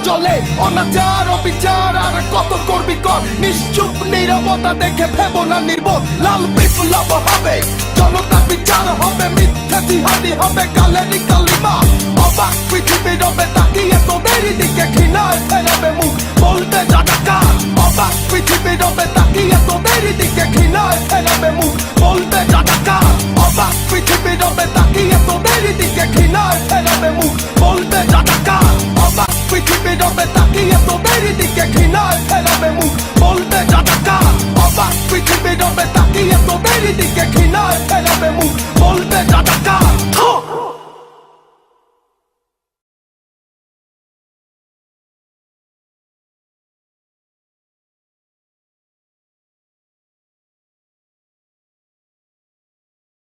জলে অনাচার অবিচার আর কত করবি কর নিশ্চুপ নীরবতা দেখে ভেবো না নির্বোধ লাল বিপ্লব হবে জনতা বিচার হবে মিথ্যা জিহাদি হবে কালেরই কালিমা অবাক পৃথিবী রবে তাকিয়ে তোদের দিকে ঘৃণায় ফেরাবে মুখ বলবে জানাকা অবাক পৃথিবী রবে তাকিয়ে তোদের দিকে ঘৃণায় ফেরাবে মুখ